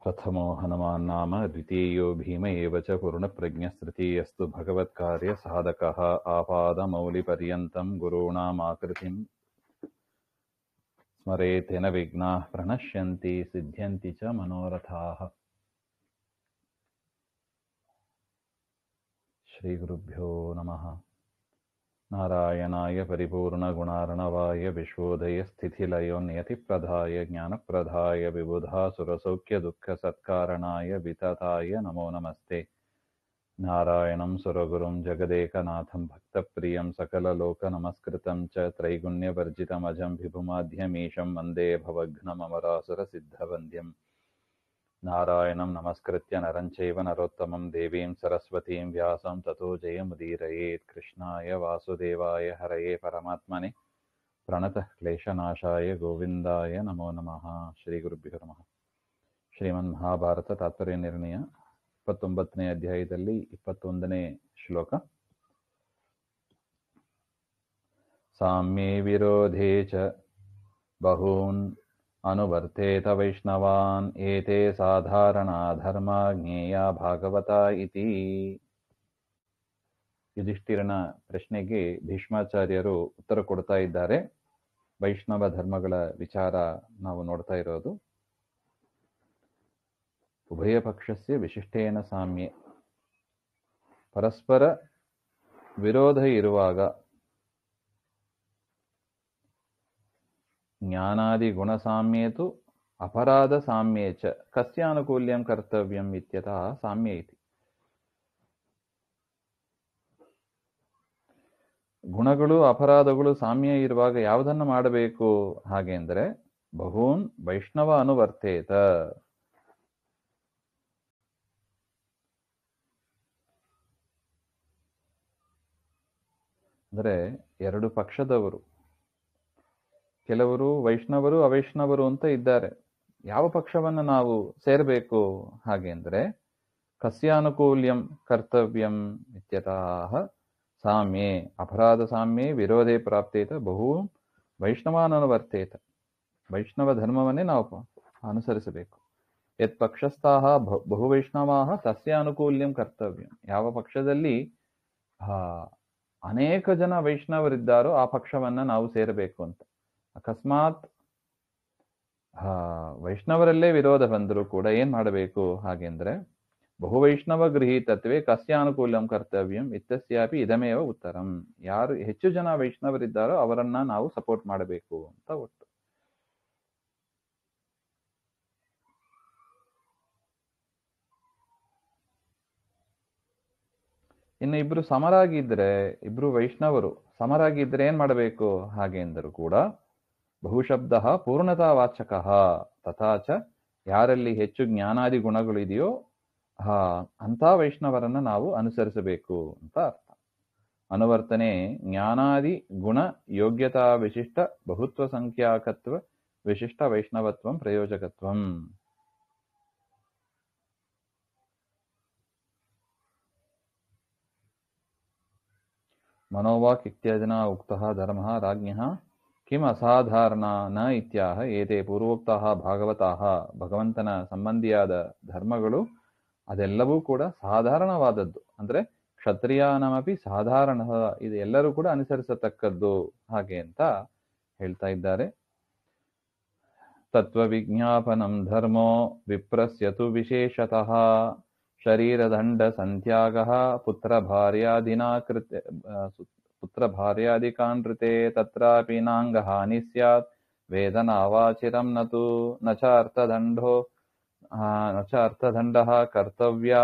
प्रथमो हनुमान् नाम द्वितीयो भीम एव च पूर्णप्रज्ञस्तृतीयस्तु भगवत्कार्यसाधकः आपादमौलिपर्यन्तं गुरूणामाकृतिं स्मरेतेन विघ्नाः प्रणश्यन्ति सिद्ध्यन्ति च मनोरथाः। श्रीगुरुभ्यो नमः। नारायणाय परिपूर्णगुणार्णवाय विश्वोदयस्थितिलयोन्यतिप्रदाय ज्ञानप्रदाय विबुधासुरसौख्यदुःखसत्कारणाय वितताय नमो नमस्ते। नारायणं सुरगुरुं जगदेकनाथं भक्तप्रियं सकललोकनमस्कृतं च त्रैगुण्यवर्जितमजं विभुमाध्यमीशं वन्दे भवघ्नममरासुरसिद्धवन्द्यं। नारायणं नमस्कृत्य नरं चैव नरोत्तमं देवीं सरस्वतीं व्यासं ततो जयमुदीरयेत्। कृष्णाय वासुदेवाय हरये परमात्मने प्रणतः क्लेशनाशाय गोविन्दाय नमो नमः। ಶ್ರೀಗುರುಭ್ಯೋ ನಮಃ. ಶ್ರೀಮನ್ಮಹಾಭಾರತ ತಾತ್ಪರ್ಯ ನಿರ್ಣಯ 29ನೇ ಅಧ್ಯಾಯದಲ್ಲಿ 21ನೇ ಶ್ಲೋಕ. ಸಾಮ್ಯೇ ವಿರೋಧೇ ಚ ಬಹೂನ್ ಅನುವರ್ತೇತ ವೈಷ್ಣವಾನ್ ಏತೇ ಸಾಧಾರಣಾ ಧರ್ಮ ಜ್ಞೇಯ ಭಾಗವತ ಇತಿ. ಯುಧಿಷ್ಠಿರನ ಪ್ರಶ್ನೆಗೆ ಭೀಷ್ಮಾಚಾರ್ಯರು ಉತ್ತರ ಕೊಡ್ತಾ ಇದ್ದಾರೆ. ವೈಷ್ಣವ ಧರ್ಮಗಳ ವಿಚಾರ ನಾವು ನೋಡ್ತಾ ಇರೋದು. ಉಭಯ ಪಕ್ಷಸ್ಯ ವಿಶಿಷ್ಟೇನ ಸಾಮ್ಯೆ, ಪರಸ್ಪರ ವಿರೋಧ ಇರುವಾಗ ಜ್ಞಾನಾದಿ ಗುಣಸಾಮ್ಯೇತು ಅಪರಾಧ ಸಾಮ್ಯೇ ಚ ಕಸ್ಯಾನುಕೂಲ್ಯಂ ಕರ್ತವ್ಯಂ ಇತ್ಯತಃ ಸಾಮ್ಯ ಇತಿ. ಗುಣಗಳು ಅಪರಾಧಗಳು ಸಾಮ್ಯ ಇರುವಾಗ ಯಾವುದನ್ನು ಮಾಡಬೇಕು ಹಾಗೆ ಅಂದರೆ ಬಹೂನ್ ವೈಷ್ಣವ ಅನುವರ್ತೇತ, ಅಂದರೆ ಎರಡು ಪಕ್ಷದವರು, ಕೆಲವರು ವೈಷ್ಣವರು ಅವೈಷ್ಣವರು ಅಂತ ಇದ್ದಾರೆ. ಯಾವ ಪಕ್ಷವನ್ನು ನಾವು ಸೇರಬೇಕು ಹಾಗೆ ಅಂದರೆ ಕಸ್ಯಾನುಕೂಲ್ಯಂ ಕರ್ತವ್ಯಂ ಇತ್ಯತಃ ಸಾಮ್ಯೆ ಅಪರಾಧ ಸಾಮ್ಯೆ ವಿರೋಧೇ ಪ್ರಾಪ್ತೇತ ಬಹು ವೈಷ್ಣವಾನನುವರ್ತೇತ. ವೈಷ್ಣವ ಧರ್ಮವನ್ನೇ ನಾವು ಅನುಸರಿಸಬೇಕು. ಯತ್ ಪಕ್ಷಸ್ಥಾಹ ಬಹುವೈಷ್ಣವಾಹ ತಸ್ಯ ಅನುಕೂಲ್ಯಂ ಕರ್ತವ್ಯಂ. ಯಾವ ಪಕ್ಷದಲ್ಲಿ ಅನೇಕ ಜನ ವೈಷ್ಣವರಿದ್ದಾರೋ ಆ ಪಕ್ಷವನ್ನ ನಾವು ಸೇರಬೇಕು ಅಂತ. ಅಕಸ್ಮಾತ್ ವೈಷ್ಣವರಲ್ಲೇ ವಿರೋಧ ಬಂದರೂ ಕೂಡ ಏನ್ ಮಾಡಬೇಕು ಹಾಗೆಂದ್ರೆ ಬಹುವೈಷ್ಣವ ಗೃಹೀತತ್ವೇ ಕಸ್ಯಾನುಕೂಲಂ ಕರ್ತವ್ಯಂ ಇತ್ಯಸ್ಯಾಪಿ ಇದಮೇವ ಉತ್ತರಂ. ಯಾರು ಹೆಚ್ಚು ಜನ ವೈಷ್ಣವರಿದ್ದಾರೋ ಅವರನ್ನ ನಾವು ಸಪೋರ್ಟ್ ಮಾಡಬೇಕು ಅಂತ ಒಟ್ಟು. ಇನ್ನು ಇಬ್ರು ಸಮರಾಗಿದ್ರೆ, ಇಬ್ರು ವೈಷ್ಣವರು ಸಮರಾಗಿದ್ರೆ ಏನ್ ಮಾಡಬೇಕು ಹಾಗೆ ಎಂದರು ಕೂಡ ಬಹುಶಬ್ದ ಪೂರ್ಣತಾವಾಚಕ ತಥಾಚ ಯಾರಲ್ಲಿ ಹೆಚ್ಚು ಜ್ಞಾನಾದಿ ಗುಣಗಳು ಇದೆಯೋ ಅಂಥ ವೈಷ್ಣವರನ್ನ ನಾವು ಅನುಸರಿಸಬೇಕು ಅಂತ ಅರ್ಥ. ಅನುವರ್ತನೆ ಜ್ಞಾನಾದಿ ಗುಣ ಯೋಗ್ಯತಾ ವಿಶಿಷ್ಟ ಬಹುತ್ವ ಸಂಖ್ಯಾಕತ್ವ ವಿಶಿಷ್ಟ ವೈಷ್ಣವತ್ವಂ ಪ್ರಯೋಜಕತ್ವಂ. ಮನೋವಾಕ್ ಇತ್ಯಾದಿನ ಉಕ್ತಃ ಧರ್ಮಃ ರಾಜ್ಞಃ ಕಿಂ ಅಸಾಧಾರಣ ನ ಇತ್ಯಾಹ ಏತೆ ಪೂರ್ವೋಕ್ತಃ ಭಾಗವತಃ. ಭಗವಂತನ ಸಂಬಂಧಿಯಾದ ಧರ್ಮಗಳು ಅದೆಲ್ಲವೂ ಕೂಡ ಸಾಧಾರಣವಾದದ್ದು, ಅಂದ್ರೆ ಕ್ಷತ್ರಿಯಾನಮಪಿ ಸಾಧಾರಣ, ಇದು ಎಲ್ಲರೂ ಕೂಡ ಅನುಸರಿಸತಕ್ಕದ್ದು ಹಾಗೆ ಅಂತ ಹೇಳ್ತಾ ಇದ್ದಾರೆ. ತತ್ವವಿಜ್ಞಾಪನಂ ಧರ್ಮೋ ವಿಪ್ರಸ್ಯತು ವಿಶೇಷತಃ ಶರೀರದಂಡ ಸಂತ್ಯಾಗಃ ಪುತ್ರಭಾರ್ಯಾದಿಕಾನ್ ಋತೆ ತತ್ರಾಪಿ ನಾಂಗಹಾನಿ ಸ್ಯಾತ್ ವೇದನಾವಾಚಿರಂ ನತು ನ ಚ ಅರ್ಥದಂಡಃ ಕರ್ತವ್ಯ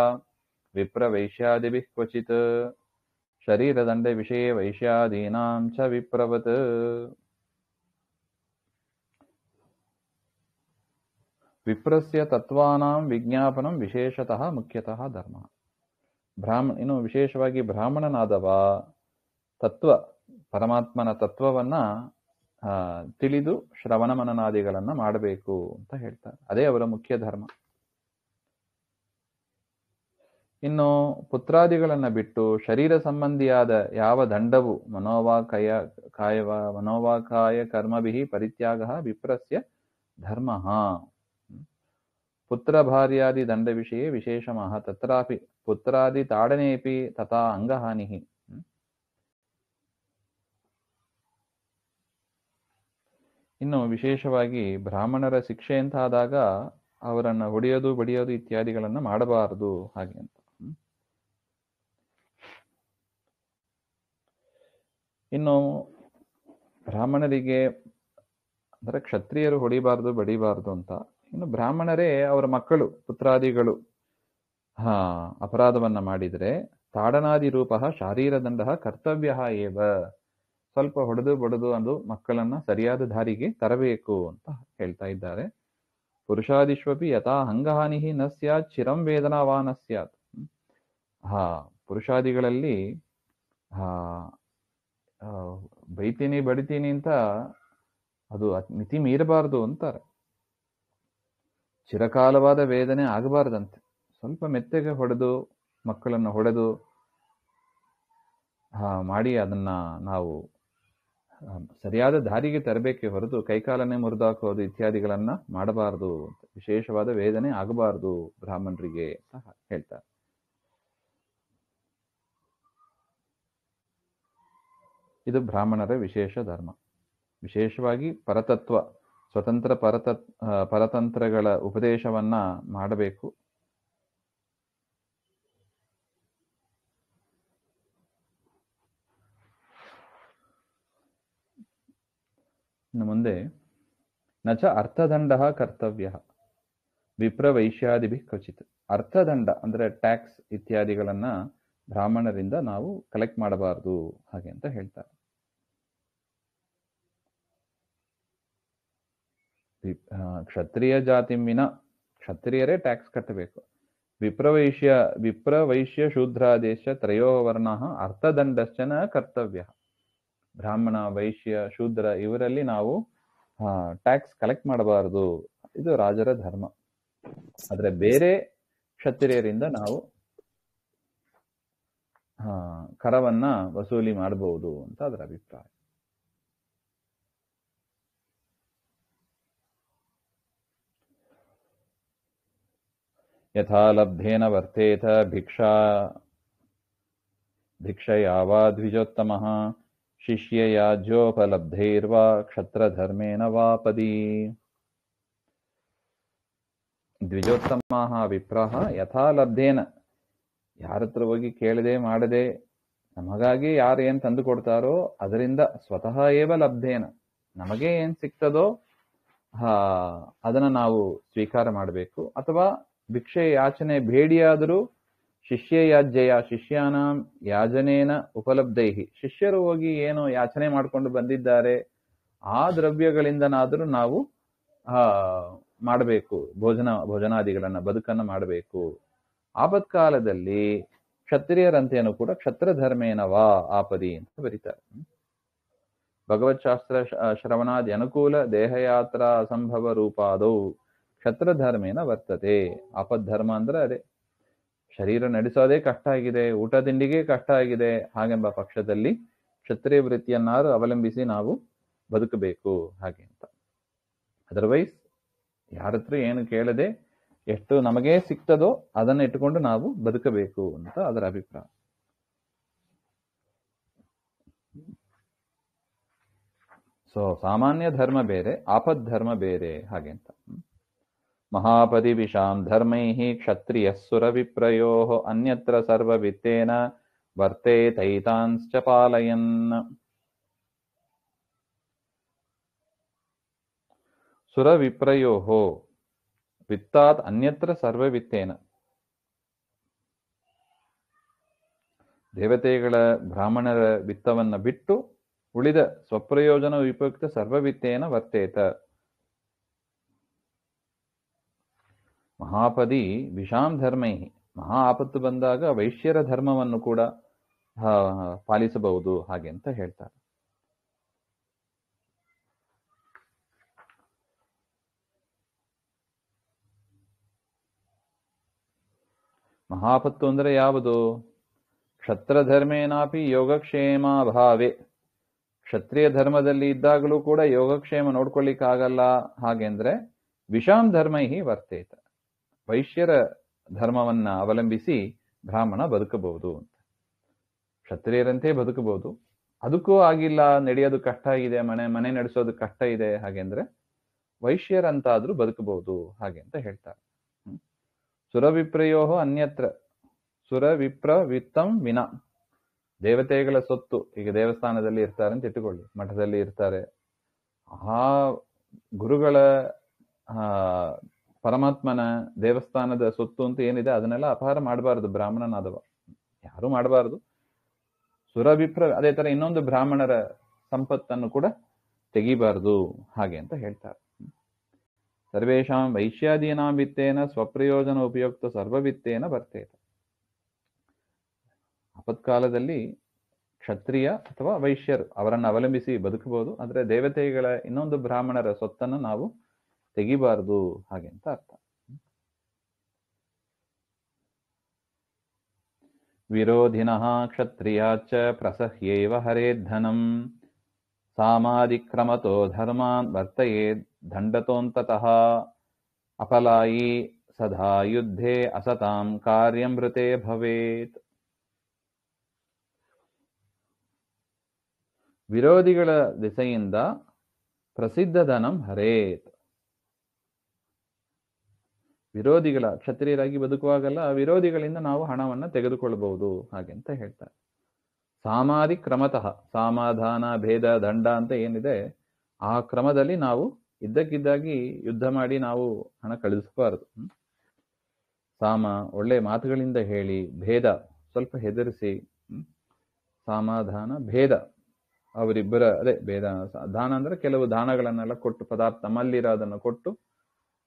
ವಿಪ್ರವೈಶ್ಯಾದಿಭಿಃ ಕ್ವಚಿತ್ ಶರೀರದಂಡ ವಿಷಯೇ ವೈಶ್ಯಾದೀನಾಂ ಚ ವಿಪ್ರವತ್. ವಿಪ್ರಸ್ಯ ತತ್ವಾನಾಂ ವಿಜ್ಞಾಪನಂ ವಿಶೇಷತಃ ಮುಖ್ಯತಃ ಧರ್ಮ. ಇನ್ನು ವಿಶೇಷವಾಗಿ ಬ್ರಾಹ್ಮಣನಾದವ ತತ್ವ ಪರಮಾತ್ಮನ ತತ್ವವನ್ನ ತಿಳಿದು ಶ್ರವಣ ಮನನಾದಿಗಳನ್ನ ಮಾಡಬೇಕು ಅಂತ ಹೇಳ್ತಾರೆ. ಅದೇ ಅವರ ಮುಖ್ಯ ಧರ್ಮ. ಇನ್ನು ಪುತ್ರಾದಿಗಳನ್ನ ಬಿಟ್ಟು ಶರೀರ ಸಂಬಂಧಿಯಾದ ಯಾವ ದಂಡವು ಮನೋವಾಕಾಯ ಕರ್ಮಭಿಃ ಪರಿತ್ಯಾಗಃ ವಿಪ್ರಸ್ಯ ಧರ್ಮಃ. ಪುತ್ರಭಾರ್ಯಾದಿ ದಂಡವಿಷಯೇ ವಿಶೇಷಮಃ ತತ್ರಾಪಿ ಪುತ್ರಾದಿ ತಾಡನೇಪಿ ತಥಾ ಅಂಗಹಾನಿಃ. ಇನ್ನು ವಿಶೇಷವಾಗಿ ಬ್ರಾಹ್ಮಣರ ಶಿಕ್ಷೆ ಅಂತಾದಾಗ ಅವರನ್ನು ಹೊಡೆಯೋದು ಬಡಿಯೋದು ಇತ್ಯಾದಿಗಳನ್ನು ಮಾಡಬಾರದು ಹಾಗೆ ಅಂತ. ಇನ್ನು ಬ್ರಾಹ್ಮಣರಿಗೆ ಅಂದರೆ ಕ್ಷತ್ರಿಯರು ಹೊಡಿಬಾರ್ದು ಬಡಿಬಾರ್ದು ಅಂತ. ಇನ್ನು ಬ್ರಾಹ್ಮಣರೇ ಅವರ ಮಕ್ಕಳು ಪುತ್ರಾದಿಗಳು ಅಪರಾಧವನ್ನ ಮಾಡಿದರೆ ತಾಡನಾದಿ ರೂಪ ಶಾರೀರದಂಡ ಕರ್ತವ್ಯ ಏವ, ಸ್ವಲ್ಪ ಹೊಡೆದು ಬಡದು ಅದು ಮಕ್ಕಳನ್ನ ಸರಿಯಾದ ದಾರಿಗೆ ತರಬೇಕು ಅಂತ ಹೇಳ್ತಾ ಇದ್ದಾರೆ. ಪುರುಷಾದಿಶ್ವಪಿ ಯಥಾ ಅಂಗಹಾನಿ ನ ಸ್ಯಾತ್ ಚಿರಂ ವೇದನಾವಾನ ಸ್ಯಾತ್. ಪುರುಷಾದಿಗಳಲ್ಲಿ ಬೈತೀನಿ ಬಡಿತೀನಿ ಅಂತ ಅದು ಮಿತಿ ಮೀರಬಾರದು ಅಂತಾರೆ. ಚಿರಕಾಲವಾದ ವೇದನೆ ಆಗಬಾರ್ದಂತೆ. ಸ್ವಲ್ಪ ಮೆತ್ತಗೆ ಹೊಡೆದು ಮಕ್ಕಳನ್ನು ಹೊಡೆದು ಮಾಡಿ ಅದನ್ನ ನಾವು ಸರಿಯಾದ ದಾರಿಗೆ ತರಬೇಕೆ ಹೊರತು ಕೈಕಾಲನ್ನೇ ಮುರಿದಾಕೋದು ಇತ್ಯಾದಿಗಳನ್ನ ಮಾಡಬಾರದು. ವಿಶೇಷವಾದ ವೇದನೆ ಆಗಬಾರದು ಬ್ರಾಹ್ಮಣರಿಗೆ ಅಂತ ಹೇಳ್ತಾರೆ. ಇದು ಬ್ರಾಹ್ಮಣರ ವಿಶೇಷ ಧರ್ಮ. ವಿಶೇಷವಾಗಿ ಪರತತ್ವ, ಸ್ವತಂತ್ರ ಪರತಂತ್ರಗಳ ಉಪದೇಶವನ್ನ ಮಾಡಬೇಕು. ಇನ್ನು ಮುಂದೆ ನಚ ಅರ್ಥದಂಡ ಕರ್ತವ್ಯ ವಿಪ್ರವೈಶ್ಯಾದಿಭಿ ಕ್ವಚಿತ್. ಅರ್ಥದಂಡ ಅಂದ್ರೆ ಟ್ಯಾಕ್ಸ್ ಇತ್ಯಾದಿಗಳನ್ನ ಬ್ರಾಹ್ಮಣರಿಂದ ನಾವು ಕಲೆಕ್ಟ್ ಮಾಡಬಾರದು ಹಾಗೆ ಅಂತ ಹೇಳ್ತಾರೆ. ಕ್ಷತ್ರಿಯ ಜಾತಿಮಿನ ಕ್ಷತ್ರಿಯರೇ ಟ್ಯಾಕ್ಸ್ ಕಟ್ಟಬೇಕು. ವಿಪ್ರವೈಶ್ಯ ಶೂದ್ರಾದೇಶ ತ್ರಯೋ ವರ್ಣ ಅರ್ಥದಂಡಶ್ಚನ ಕರ್ತವ್ಯ. ಬ್ರಾಹ್ಮಣ, ವೈಶ್ಯ, ಶೂದ್ರ ಇವರಲ್ಲಿ ನಾವು ಟ್ಯಾಕ್ಸ್ ಕಲೆಕ್ಟ್ ಮಾಡಬಾರದು. ಇದು ರಾಜರ ಧರ್ಮ. ಆದ್ರೆ ಬೇರೆ ಕ್ಷತ್ರಿಯರಿಂದ ನಾವು ಕರವನ್ನ ವಸೂಲಿ ಮಾಡಬಹುದು ಅಂತ ಅದರ ಅಭಿಪ್ರಾಯ. ಯಥಾ ಲಬ್ಧೇನ ವರ್ತೇತ ಭಿಕ್ಷಯಾವಾ ದ್ವಿಜೋತ್ತಮಃ ಶಿಷ್ಯಯಾಜ್ಯೋಪಲಬ್ಧೈರ್ವಾ ಕ್ಷತ್ರಧರ್ಮೇಣ ವಾ ಪದಿ. ದ್ವಿಜೋತ್ತಮಃ ವಿಪ್ರಃ ಯಥಾ ಲಬ್ಧೇನ, ಯಾರತ್ರ ಹೋಗಿ ಕೇಳದೆ ಮಾಡದೆ ನಮಗಾಗಿ ಯಾರು ಏನ್ ತಂದು ಕೊಡ್ತಾರೋ ಅದರಿಂದ ಸ್ವತಃ ಏವ ಲಬ್ಧೇನ, ನಮಗೆ ಏನ್ ಸಿಗ್ತದೋ ಅದನ್ನ ನಾವು ಸ್ವೀಕಾರ ಮಾಡಬೇಕು. ಅಥವಾ ಭಿಕ್ಷೆ ಯಾಚನೆ ಬೇಡಿಯಾದರೂ ಶಿಷ್ಯಯಾಜ್ಯಯ ಶಿಷ್ಯಾನ ಯಾಜನೇನ ಉಪಲಬ್ಧೈಹಿ, ಶಿಷ್ಯರು ಹೋಗಿ ಏನೋ ಯಾಚನೆ ಮಾಡಿಕೊಂಡು ಬಂದಿದ್ದಾರೆ ಆ ದ್ರವ್ಯಗಳಿಂದನಾದರೂ ನಾವು ಮಾಡಬೇಕು, ಭೋಜನಾದಿಗಳನ್ನ ಬದುಕನ್ನ ಮಾಡಬೇಕು. ಆಪತ್ಕಾಲದಲ್ಲಿ ಕ್ಷತ್ರಿಯರಂತೇನು ಕೂಡ ಕ್ಷತ್ರಧರ್ಮೇನವಾ ಆಪದಿ ಅಂತ ಬರೀತಾರೆ. ಭಗವತ್ಶಾಸ್ತ್ರ ಶ್ರವಣಾದಿ ಅನುಕೂಲ ದೇಹಯಾತ್ರ ಅಸಂಭವ ರೂಪಾದೌ ಕ್ಷತ್ರಧರ್ಮೇನ ವರ್ತತೆ. ಆಪದ್ಧರ್ಮ ಅಂದ್ರೆ ಅದೇ, ಶರೀರ ನಡೆಸೋದೇ ಕಷ್ಟ ಆಗಿದೆ, ಊಟ ತಿಂಡಿಗೆ ಕಷ್ಟ ಆಗಿದೆ, ಹಾಗೆಂಬ ಪಕ್ಷದಲ್ಲಿ ಕ್ಷತ್ರಿಯ ವೃತ್ತಿಯನ್ನಾರು ಅವಲಂಬಿಸಿ ನಾವು ಬದುಕಬೇಕು ಹಾಗೆ ಅಂತ. ಅದರ್ವೈಸ್ ಯಾರತ್ರ ಏನು ಕೇಳದೆ ಎಷ್ಟು ನಮಗೇ ಸಿಗ್ತದೋ ಅದನ್ನ ಇಟ್ಟುಕೊಂಡು ನಾವು ಬದುಕಬೇಕು ಅಂತ ಅದರ ಅಭಿಪ್ರಾಯ. ಸೊ ಸಾಮಾನ್ಯ ಧರ್ಮ ಬೇರೆ, ಆಪದ್ಧರ್ಮ ಬೇರೆ ಹಾಗೆ ಅಂತ. ಮಹಾಪದಿ ವಿಷಾಂ ಧರ್ಮೈಃ ಕ್ಷತ್ರಿಯಸ್ಸುರ ವಿಪ್ರಯೋಃ ಅನ್ಯತ್ರ ಸರ್ವವಿತ್ತೇನ ವರ್ತೇತೈತಾಂಶ್ಚ ಪಾಲಯನ್. ಸುರ ವಿಪ್ರಯೋಃ ವಿತ್ತಾತ್ ಅನ್ಯತ್ರ ಸರ್ವವಿತ್ತೇನ. ದೇವತೆಗಳ ಬ್ರಾಹ್ಮಣರ ವಿತ್ತವನ್ನ ಬಿಟ್ಟು ಉಳಿದ ಸ್ವಪ್ರಯೋಜನ ಉಪಯುಕ್ತ ಸರ್ವವಿತ್ತೇನ ವರ್ತೇತ. ಮಹಾಪದಿ ವಿಷಾಂ ಧರ್ಮೈ, ಮಹಾ ಆಪತ್ತು ಬಂದಾಗ ವೈಶ್ಯರ ಧರ್ಮವನ್ನು ಕೂಡ ಪಾಲಿಸಬಹುದು ಹಾಗೆ ಅಂತ ಹೇಳ್ತಾರೆ. ಮಹಾಪತ್ತು ಅಂದ್ರೆ ಯಾವುದು? ಕ್ಷತ್ರಧರ್ಮೇನಾಪಿ ಯೋಗಕ್ಷೇಮಾಭಾವೆ. ಕ್ಷತ್ರಿಯ ಧರ್ಮದಲ್ಲಿ ಇದ್ದಾಗಲೂ ಕೂಡ ಯೋಗಕ್ಷೇಮ ನೋಡ್ಕೊಳ್ಳಿಕ್ಕಾಗಲ್ಲ ಹಾಗೆಂದ್ರೆ ವಿಷಾಂ ಧರ್ಮೈ ವರ್ತೇತ. ವೈಶ್ಯರ ಧರ್ಮವನ್ನ ಅವಲಂಬಿಸಿ ಬ್ರಾಹ್ಮಣ ಬದುಕಬಹುದು ಅಂತ. ಕ್ಷತ್ರಿಯರಂತೆ ಬದುಕಬಹುದು. ಅದಕ್ಕೂ ಆಗಿಲ್ಲ, ನಡೆಯೋದು ಕಷ್ಟ ಇದೆ, ಮನೆ ನಡೆಸೋದು ಕಷ್ಟ ಇದೆ ಹಾಗೆಂದ್ರೆ ವೈಶ್ಯರಂತಾದ್ರೂ ಬದುಕಬಹುದು ಹಾಗೆ ಅಂತ ಹೇಳ್ತಾರೆ. ಸುರವಿಪ್ರಯೋ ಅನ್ಯತ್ರ ಸುರವಿಪ್ರ ವಿತ್ತಂ ವಿನ. ದೇವತೆಗಳ ಸೊತ್ತು, ಈಗ ದೇವಸ್ಥಾನದಲ್ಲಿ ಇರ್ತಾರೆ ಅಂತ ಇಟ್ಟುಕೊಳ್ಳಿ, ಮಠದಲ್ಲಿ ಇರ್ತಾರೆ, ಆ ಗುರುಗಳ ಪರಮಾತ್ಮನ ದೇವಸ್ಥಾನದ ಸೊತ್ತು ಅಂತ ಏನಿದೆ ಅದನ್ನೆಲ್ಲ ಅಪಹಾರ ಮಾಡಬಾರದು ಬ್ರಾಹ್ಮಣನಾದವ, ಯಾರು ಮಾಡಬಾರದು. ಸುರವಿಪ್ರ ಅದೇ ತರ ಇನ್ನೊಂದು ಬ್ರಾಹ್ಮಣರ ಸಂಪತ್ತನ್ನು ಕೂಡ ತೆಗಿಬಾರದು ಹಾಗೆ ಅಂತ ಹೇಳ್ತಾರೆ. ಸರ್ವೇಷಾಂ ವೈಶ್ಯಾದೀನಾಂ ವಿತ್ತೇನ ಸ್ವಪ್ರಯೋಜನ ಉಪಯುಕ್ತ ಸರ್ವವಿತ್ತೇನ ಬರ್ತೇತ. ಆಪತ್ಕಾಲದಲ್ಲಿ ಕ್ಷತ್ರಿಯ ಅಥವಾ ವೈಶ್ಯರು ಅವರನ್ನು ಅವಲಂಬಿಸಿ ಬದುಕಬಹುದು, ಆದರೆ ದೇವತೆಗಳ ಇನ್ನೊಂದು ಬ್ರಾಹ್ಮಣರ ಸೊತ್ತನ್ನು ನಾವು ತೆಗಿಬಾರದು ಹಾಗೆ ಅಂತ ಅರ್ಥ. ವಿರೋಧಿನಃ ಕ್ಷತ್ರಿಯಾಚ್ಚ ಪ್ರಸಹ್ಯೈವ ಹರೇದ್ಧನಂ ಸಾಮಾದಿಕ್ರಮತೋ ಧರ್ಮಾನ್ ವರ್ತಯೇದ್ ದಂಡತೋಂತತಃ ಅಫಲಾಯಿ ಸದಾ ಯುದ್ಧೇ ಅಸತಾಂ ಕಾರ್ಯಮೃತೆ ಭವೇತ್. ವಿರೋಧಿಗಳ ದಿಸೆಯಿಂದ ಪ್ರಸಿದ್ಧ ಧನಂ ಹರೇತ್. ವಿರೋಧಿಗಳ, ಕ್ಷತ್ರಿಯರಾಗಿ ಬದುಕುವಾಗಲ್ಲ ವಿರೋಧಿಗಳಿಂದ ನಾವು ಹಣವನ್ನು ತೆಗೆದುಕೊಳ್ಳಬಹುದು ಹಾಗೆ ಅಂತ ಹೇಳ್ತಾರೆ. ಸಾಮಾಧಿ ಕ್ರಮತಃ, ಸಮಾಧಾನ ಭೇದ ದಂಡ ಅಂತ ಏನಿದೆ ಆ ಕ್ರಮದಲ್ಲಿ ನಾವು ಇದ್ದಕ್ಕಿದ್ದಾಗಿ ಯುದ್ಧ ಮಾಡಿ ನಾವು ಹಣ ಕಳಿಸಬಾರದು. ಒಳ್ಳೆ ಮಾತುಗಳಿಂದ ಹೇಳಿ, ಭೇದ ಸ್ವಲ್ಪ ಹೆದರಿಸಿ, ಸಮಾಧಾನ ಭೇದ ಅವರಿಬ್ಬರ ಅದೇ ಭೇದ. ದಾನ ಅಂದ್ರೆ ಕೆಲವು ದಾನಗಳನ್ನೆಲ್ಲ ಕೊಟ್ಟು, ಪದಾರ್ಥ ನಮ್ಮಲ್ಲಿರೋದನ್ನು ಕೊಟ್ಟು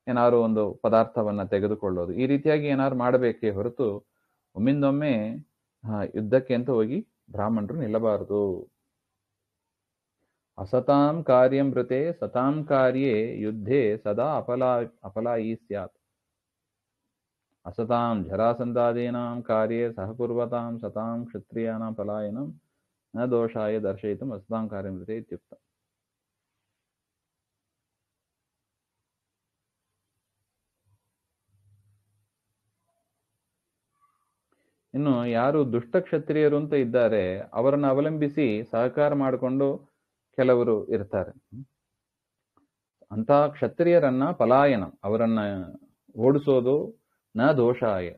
ಏನಾದ್ರು ಒಂದು ಪದಾರ್ಥವನ್ನ ತೆಗೆದುಕೊಳ್ಳೋದು, ಈ ರೀತಿಯಾಗಿ ಏನಾದ್ರು ಮಾಡಬೇಕೇ ಹೊರತು ಒಮ್ಮಿಂದೊಮ್ಮೆ ಯುದ್ಧಕ್ಕೆ ಅಂತ ಹೋಗಿ ಬ್ರಾಹ್ಮಣರು ನಿಲ್ಲಬಾರದು. ಅಸತಾಂ ಕಾರ್ಯಂ ಮೃತೆ ಸತಾಂ ಕಾರ್ಯೇ ಯುದ್ಧೇ ಸದಾ ಅಫಲಾಯಿ ಸ್ಯಾತ್. ಅಸತಾಂ ಜರಾಸಂಧಾದೀನಾಂ ಕಾರ್ಯೇ ಸಹಕುರ್ವತಾಂ ಸತಾಂ ಕ್ಷತ್ರಿಯಾನಾಂ ಪಲಾಯನಂ ನ ದೋಷಾಯ ದರ್ಶಯಿತುಂ ಅಸತಾಂ ಕಾರ್ಯಂ ಮೃತೆ ಇತ್ಯುಕ್ತ. ಇನ್ನು ಯಾರು ದುಷ್ಟ ಕ್ಷತ್ರಿಯರು ಅಂತ ಇದ್ದಾರೆ ಅವರನ್ನು ಅವಲಂಬಿಸಿ ಸಹಕಾರ ಮಾಡಿಕೊಂಡು ಕೆಲವರು ಇರ್ತಾರೆ. ಅಂತ ಕ್ಷತ್ರಿಯರನ್ನ ಪಲಾಯನ, ಅವರನ್ನ ಓಡಿಸೋದು ನ ದೋಷಾಯ,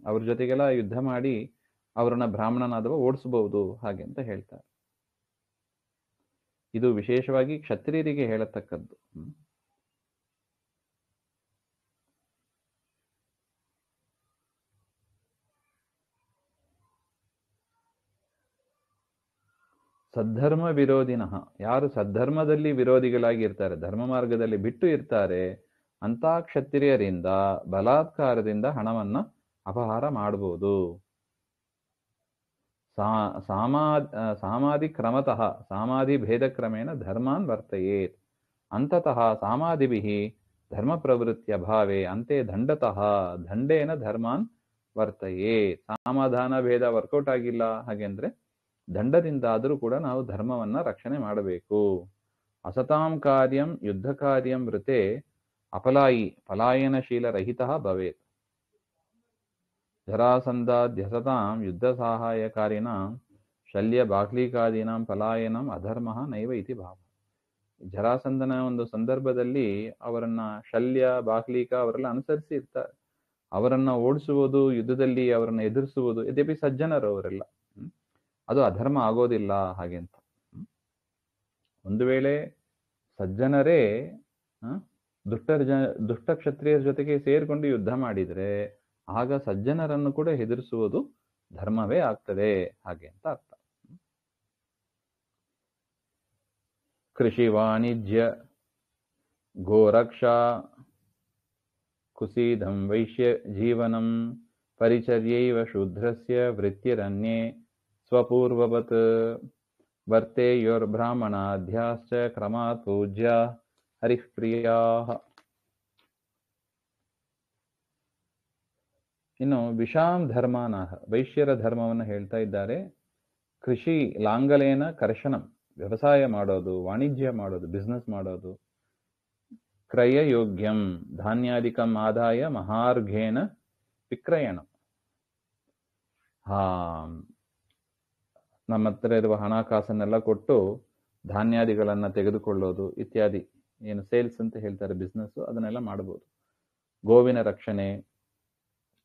ಅವ್ರ ಜೊತೆಗೆಲ್ಲ ಯುದ್ಧ ಮಾಡಿ ಅವರನ್ನ ಬ್ರಾಹ್ಮಣನಾದವ ಓಡಿಸಬಹುದು ಹಾಗೆ ಅಂತ ಹೇಳ್ತಾರೆ. ಇದು ವಿಶೇಷವಾಗಿ ಕ್ಷತ್ರಿಯರಿಗೆ ಹೇಳತಕ್ಕದ್ದು. ಸದ್ಧರ್ಮ ವಿರೋಧಿನಃ, ಯಾರು ಸದ್ಧರ್ಮದಲ್ಲಿ ವಿರೋಧಿಗಳಾಗಿ ಇರ್ತಾರೆ, ಧರ್ಮ ಮಾರ್ಗದಲ್ಲಿ ಬಿಟ್ಟು ಇರ್ತಾರೆ, ಅಂತ ಕ್ಷತ್ರಿಯರಿಂದ ಬಲಾತ್ಕಾರದಿಂದ ಹಣವನ್ನ ಅಪಹಾರ ಮಾಡಬಹುದು. ಸಾಮಾಧಿ ಕ್ರಮತಃ ಸಾಮಾಧಿ ಭೇದ ಕ್ರಮೇಣ ಧರ್ಮಾನ್ ವರ್ತಯೇತ್. ಅಂತತಃ ಸಾಮಾಧಿಭಿಃ ಧರ್ಮ ಪ್ರವೃತ್ತಿ ಅಭಾವೇ ಅಂತೆ ದಂಡತಃ ದಂಡೇನ ಧರ್ಮಾನ್ ವರ್ತಯೇತ್. ಸಮಾಧಾನ ಭೇದ ವರ್ಕೌಟ್ ಆಗಿಲ್ಲ ಹಾಗೆಂದ್ರೆ ದಂಡದಿಂದ ಆದರೂ ಕೂಡ ನಾವು ಧರ್ಮವನ್ನ ರಕ್ಷಣೆ ಮಾಡಬೇಕು. ಅಸತಾಂ ಕಾರ್ಯಂ ಯುದ್ಧ ಕಾರ್ಯಂ ವೃತೆ ಅಪಲಾಯಿ ಪಲಾಯನಶೀಲ ರಹಿತ ಭವೇತ್. ಜರಾಸಂಧಾದ್ಯಸತಾಂ ಯುದ್ಧ ಸಹಾಯಕಾರಿಣ ಶಲ್ಯ ಬಾಕ್ಲೀಕಾದೀನಾಂ ಪಲಾಯನಂ ಅಧರ್ಮ ನೈವ ಇತಿ ಭಾವ. ಜರಾಸಂಧನ ಒಂದು ಸಂದರ್ಭದಲ್ಲಿ ಅವರನ್ನ ಶಲ್ಯ ಬಾಕ್ಲೀಕ ಅವರೆಲ್ಲ ಅನುಸರಿಸಿ ಇರ್ತಾರೆ, ಅವರನ್ನ ಓಡಿಸುವುದು, ಯುದ್ಧದಲ್ಲಿ ಅವರನ್ನ ಎದುರಿಸುವುದು, ಯದ್ಯಪಿ ಸಜ್ಜನರು ಅವರೆಲ್ಲ, ಅದು ಅಧರ್ಮ ಆಗೋದಿಲ್ಲ ಹಾಗೆ ಅಂತ. ಒಂದು ವೇಳೆ ಸಜ್ಜನರೇ ದುಷ್ಟ ಕ್ಷತ್ರಿಯರ ಜೊತೆಗೆ ಸೇರ್ಕೊಂಡು ಯುದ್ಧ ಮಾಡಿದ್ರೆ ಆಗ ಸಜ್ಜನರನ್ನು ಕೂಡ ಹೆದರಿಸುವುದು ಧರ್ಮವೇ ಆಗ್ತದೆ ಹಾಗೆ ಅಂತ ಅರ್ಥ. ಕೃಷಿ ವಾಣಿಜ್ಯ ಗೋರಕ್ಷಾ ಕುಸೀಧಂ ವೈಶ್ಯ ಜೀವನಂ ಪರಿಚರ್ಯೈವ ಶೂದ್ರಸ್ಯ ವೃತ್ತಿರನ್ಯೇ ಸ್ವಪೂರ್ವವತ್ ವರ್ತೇಯೋರ್ಬ್ರಾಹ್ಮಣಾಧ್ಯಾಶ್ಚ ಕ್ರಮಾತ್ ಪೂಜ್ಯ ಹರಿಪ್ರಿಯಾಃ. ಇನ್ನು ವಿಷಾಂ ಧರ್ಮಾನಃ, ವೈಶ್ಯರ ಧರ್ಮವನ್ನು ಹೇಳ್ತಾ ಇದ್ದಾರೆ. ಕೃಷಿ ಲಾಂಗಲೇನ ಕರ್ಷಣಂ, ವ್ಯವಸಾಯ ಮಾಡೋದು, ವಾಣಿಜ್ಯ ಮಾಡೋದು, ಬಿಸ್ನೆಸ್ ಮಾಡೋದು, ಕ್ರಯಯೋಗ್ಯಂ ಧಾನ್ಯಾದಿಕಂ ಆದಾಯ ಮಹಾರ್ಘೇನ ವಿಕ್ರಯಣ. ನಮ್ಮ ಹತ್ರ ಇರುವ ಹಣಕಾಸನ್ನೆಲ್ಲ ಕೊಟ್ಟು ಧಾನ್ಯಾದಿಗಳನ್ನ ತೆಗೆದುಕೊಳ್ಳೋದು ಇತ್ಯಾದಿ, ಏನು ಸೇಲ್ಸ್ ಅಂತ ಹೇಳ್ತಾರೆ, ಬಿಸ್ನೆಸ್, ಅದನ್ನೆಲ್ಲ ಮಾಡಬಹುದು. ಗೋವಿನ ರಕ್ಷಣೆ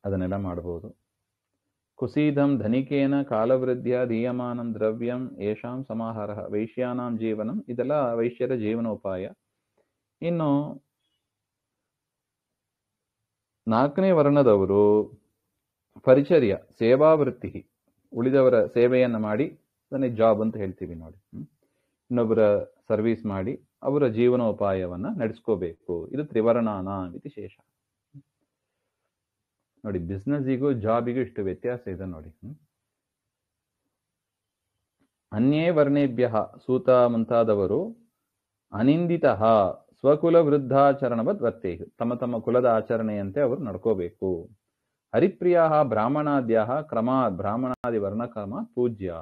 ಅದನ್ನೆಲ್ಲ ಮಾಡಬಹುದು. ಕುಸೀದಂ ಧನಿಕೇನ ಕಾಲವೃದ್ಧಿಯ ದೀಯಮಾನಂ ದ್ರವ್ಯಂ ಯೇಷಾಂ ಸಮಾಹಾರ ವೈಶ್ಯಾನಾಂ ಜೀವನಂ, ಇದೆಲ್ಲ ವೈಶ್ಯರ ಜೀವನೋಪಾಯ. ಇನ್ನು 4ನೇ ವರ್ಣದವರು ಪರಿಚರ್ಯ ಸೇವಾವೃತ್ತಿ, ಉಳಿದವರ ಸೇವೆಯನ್ನ ಮಾಡಿ, ಅದನ್ನೇ ಜಾಬ್ ಅಂತ ಹೇಳ್ತೀವಿ ನೋಡಿ. ಇನ್ನೊಬ್ಬರ ಸರ್ವಿಸ್ ಮಾಡಿ ಅವರ ಜೀವನೋಪಾಯವನ್ನ ನಡೆಸ್ಕೋಬೇಕು. ಇದು ತ್ರಿವರ್ಣಾನ ಇತಿ ಶೇಷ. ನೋಡಿ, ಬಿಸ್ನೆಸ್ಸಿಗೂ ಜಾಬಿಗೂ ಇಷ್ಟು ವ್ಯತ್ಯಾಸ ಇದೆ ನೋಡಿ. ಅನ್ಯೇ ವರ್ಣೇಭ್ಯ ಸೂತ ಮುಂತಾದವರು ಅನಿಂದಿತ ಸ್ವಕುಲ ವೃದ್ಧಾಚರಣವದ್ ವರ್ತೇಹು, ತಮ್ಮ ತಮ್ಮ ಕುಲದ ಆಚರಣೆಯಂತೆ ಅವರು ನಡ್ಕೋಬೇಕು. ಹರಿಪ್ರಿಯ ಬ್ರಾಹ್ಮಣಾದ್ಯ ಬ್ರಾಹ್ಮಣಾದಿ ವರ್ಣಕ್ರಮ ಪೂಜ್ಯ,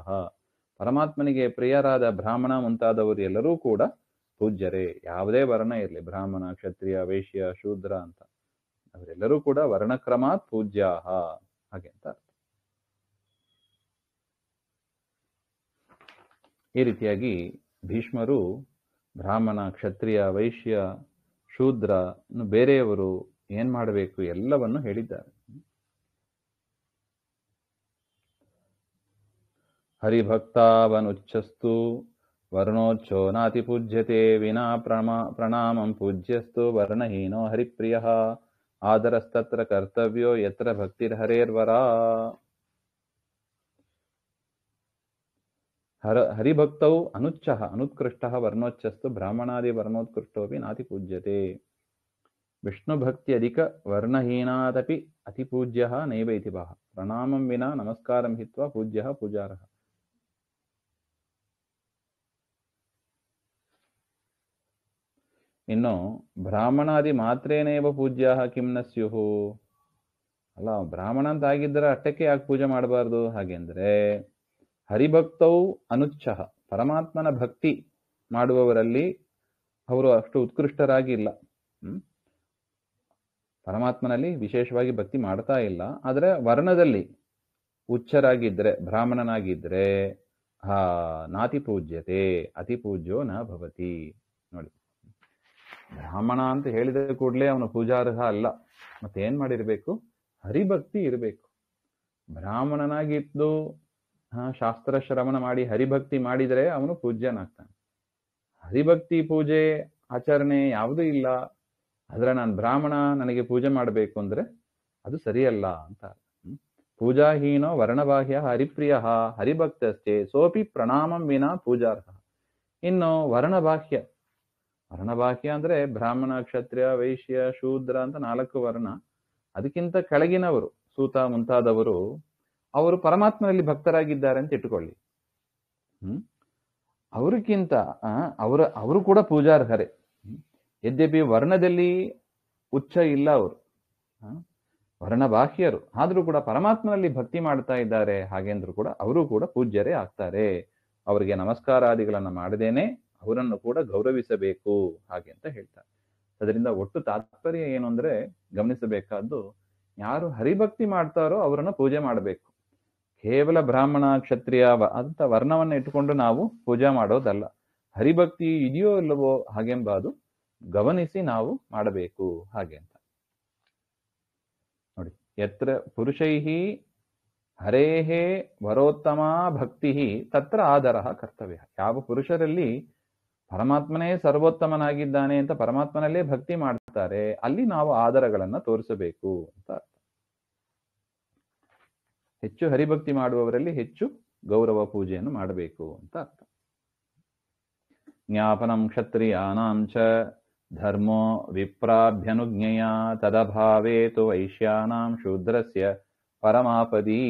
ಪರಮಾತ್ಮನಿಗೆ ಪ್ರಿಯರಾದ ಬ್ರಾಹ್ಮಣ ಮುಂತಾದವರು ಎಲ್ಲರೂ ಕೂಡ ಪೂಜ್ಯರೇ. ಯಾವುದೇ ವರ್ಣ ಇರಲಿ, ಬ್ರಾಹ್ಮಣ, ಕ್ಷತ್ರಿಯ, ವೈಶ್ಯ, ಶೂದ್ರ ಅಂತ, ಅವರೆಲ್ಲರೂ ಕೂಡ ವರ್ಣಕ್ರಮಾತ್ ಪೂಜ್ಯ ಹಾಗೆ ಅಂತ. ಈ ರೀತಿಯಾಗಿ ಭೀಷ್ಮರು ಬ್ರಾಹ್ಮಣ, ಕ್ಷತ್ರಿಯ, ವೈಶ್ಯ, ಶೂದ್ರ, ಬೇರೆಯವರು ಏನ್ ಮಾಡಬೇಕು ಎಲ್ಲವನ್ನು ಹೇಳಿದ್ದಾರೆ. ಹರಿಭಕ್ತಾವನುಚ್ಛಸ್ತು ವರ್ಣೋಚ್ಛೋ ನಾತಿ ಪೂಜ್ಯತೆ ವಿನಾ ಪ್ರಣಾಮಂ ಪೂಜ್ಯಸ್ತು ವರ್ಣಹೀನೋ ಹರಿಪ್ರಿಯ ಆದರಸ್ತತ್ರ ಕರ್ತವ್ಯೋ ಯತ್ರ ಭಕ್ತಿರ್ಹರೇರ್ವರ. ಹರಿಭಕ್ತೌ ಅನುಚ್ಛಃ ಅನುತ್ಕೃಷ್ಟಃ ವರ್ಣೋಚ್ಛಸ್ತು ಬ್ರಾಹ್ಮಣಾದಿ ವರ್ಣೋತ್ಕೃಷ್ಟೋಪಿ ನಾತಿ ಪೂಜ್ಯತೆ. ವಿಷ್ಣು ಭಕ್ತಿ ಅಧಿಕ ವರ್ಣಹೀನಾದಪಿ ಅತಿಪೂಜ್ಯ ನೈವ ಇತಿ ಭಾವ. ಪ್ರಣಾಮಂ ವಿನಾ ನಮಸ್ಕಾರಂ ಹಿತ್ವಾ ಪೂಜ್ಯ ಪೂಜಾರಃ. ಇನ್ನು ಬ್ರಾಹ್ಮಣಾದಿ ಮಾತ್ರೇನೇವ ಪೂಜ್ಯ ಕಿಂ ನ ಸ್ಯುಃ. ಅಲ್ಲ, ಬ್ರಾಹ್ಮಣ ಅಂತ ಆಗಿದ್ದರೆ ಅಷ್ಟಕ್ಕೆ ಯಾಕೆ ಪೂಜೆ ಮಾಡಬಾರ್ದು? ಹಾಗೆಂದ್ರೆ ಹರಿಭಕ್ತೌ ಅನುಚ್ಛಃ, ಪರಮಾತ್ಮನ ಭಕ್ತಿ ಮಾಡುವವರಲ್ಲಿ ಅವರು ಅಷ್ಟು ಉತ್ಕೃಷ್ಟರಾಗಿ ಇಲ್ಲ. ಪರಮಾತ್ಮನಲ್ಲಿ ವಿಶೇಷವಾಗಿ ಭಕ್ತಿ ಮಾಡ್ತಾ ಇಲ್ಲ. ಆದರೆ ವರ್ಣದಲ್ಲಿ ಉಚ್ಚರಾಗಿದ್ರೆ, ಬ್ರಾಹ್ಮಣನಾಗಿದ್ರೆ ನಾತಿ ಪೂಜ್ಯತೆ ಅತಿ ಪೂಜ್ಯೋ ನ ಭವತಿ. ನೋಡಿ, ಬ್ರಾಹ್ಮಣ ಅಂತ ಹೇಳಿದ ಕೂಡಲೇ ಅವನು ಪೂಜಾರ್ಹ ಅಲ್ಲ. ಮತ್ತೆ ಏನ್ ಮಾಡಿರ್ಬೇಕು? ಹರಿಭಕ್ತಿ ಇರಬೇಕು. ಬ್ರಾಹ್ಮಣನಾಗಿದ್ದು ಶಾಸ್ತ್ರ ಶ್ರವಣ ಮಾಡಿ ಹರಿಭಕ್ತಿ ಮಾಡಿದರೆ ಅವನು ಪೂಜ್ಯನಾಗ್ತಾನೆ. ಹರಿಭಕ್ತಿ ಪೂಜೆ ಆಚರಣೆ ಯಾವುದೂ ಇಲ್ಲ, ಆದ್ರೆ ನಾನು ಬ್ರಾಹ್ಮಣ, ನನಗೆ ಪೂಜೆ ಮಾಡಬೇಕು ಅಂದ್ರೆ ಅದು ಸರಿಯಲ್ಲ ಅಂತ. ಪೂಜಾಹೀನೋ ವರ್ಣಬಾಹ್ಯ ಹರಿಪ್ರಿಯ ಹರಿಭಕ್ತಸ್ಥೆ ಸೋಪಿ ಪ್ರಣಾಮಂ ವಿನಾ ಪೂಜಾರ್ಹ. ಇನ್ನು ವರ್ಣಬಾಹ್ಯ ಅಂದ್ರೆ ಬ್ರಾಹ್ಮಣ, ಕ್ಷತ್ರಿಯ, ವೈಶ್ಯ, ಶೂದ್ರ ಅಂತ 4 ವರ್ಣ. ಅದಕ್ಕಿಂತ ಕೆಳಗಿನವರು ಸೂತ ಮುಂತಾದವರು ಅವರು ಪರಮಾತ್ಮನಲ್ಲಿ ಭಕ್ತರಾಗಿದ್ದಾರೆ ಅಂತ ಇಟ್ಟುಕೊಳ್ಳಿ. ಅವ್ರಿಗಿಂತ ಅವರು ಕೂಡ ಪೂಜಾರ್ಹರೇ. ಯದ್ಯಪಿ ವರ್ಣದಲ್ಲಿ ಉಚ್ಚ ಇಲ್ಲ, ಅವರು ವರ್ಣಬಾಹ್ಯರು, ಆದ್ರೂ ಕೂಡ ಪರಮಾತ್ಮನಲ್ಲಿ ಭಕ್ತಿ ಮಾಡ್ತಾ ಇದ್ದಾರೆ. ಹಾಗೆಂದ್ರು ಕೂಡ ಅವರು ಕೂಡ ಪೂಜ್ಯರೇ ಆಗ್ತಾರೆ. ಅವರಿಗೆ ನಮಸ್ಕಾರಾದಿಗಳನ್ನ ಮಾಡದೇನೆ ಅವರನ್ನು ಕೂಡ ಗೌರವಿಸಬೇಕು ಹಾಗೆ ಅಂತ ಹೇಳ್ತಾರೆ. ಅದರಿಂದ ಒಟ್ಟು ತಾತ್ಪರ್ಯ ಏನು ಅಂದ್ರೆ, ಗಮನಿಸಬೇಕಾದ್ದು, ಯಾರು ಹರಿಭಕ್ತಿ ಮಾಡ್ತಾರೋ ಅವರನ್ನು ಪೂಜೆ ಮಾಡಬೇಕು. ಕೇವಲ ಬ್ರಾಹ್ಮಣ, ಕ್ಷತ್ರಿಯ ಅಂತ ವರ್ಣವನ್ನ ಇಟ್ಟುಕೊಂಡು ನಾವು ಪೂಜೆ ಮಾಡೋದಲ್ಲ. ಹರಿಭಕ್ತಿ ಇದೆಯೋ ಇಲ್ಲವೋ ಹಾಗೆಂಬುದು ಗಮನಿಸಿ ನಾವು ಮಾಡಬೇಕು ಹಾಗೆ ಅಂತ ನೋಡಿ. ಯತ್ರ ಪುರುಷೈಹಿ ಹರೇಹೇ ವರೋತ್ತಮ ಭಕ್ತಿ ತತ್ರ ಆದರ ಕರ್ತವ್ಯ. ಯಾವ ಪುರುಷರಲ್ಲಿ ಪರಮಾತ್ಮನೇ ಸರ್ವೋತ್ತಮನಾಗಿದ್ದಾನೆ ಅಂತ ಪರಮಾತ್ಮನಲ್ಲೇ ಭಕ್ತಿ ಮಾಡ್ತಾರೆ, ಅಲ್ಲಿ ನಾವು ಆದರಗಳನ್ನ ತೋರಿಸಬೇಕು ಅಂತ ಅರ್ಥ. ಹೆಚ್ಚು ಹರಿಭಕ್ತಿ ಮಾಡುವವರಲ್ಲಿ ಹೆಚ್ಚು ಗೌರವ ಪೂಜೆಯನ್ನು ಮಾಡಬೇಕು ಅಂತ ಅರ್ಥ. ಜ್ಞಾಪನಂ ಕ್ಷತ್ರಿಯಾನಾಂ ಚ ಧರ್ಮೋ ವಿಪ್ರಾಭ್ಯನುಜ್ಞೆಯ ತದಭಾವೇತು ವೈಶ್ಯಾನಾಂ ಶೂದ್ರಸ್ಯ ಪರಮಾಪದಿ.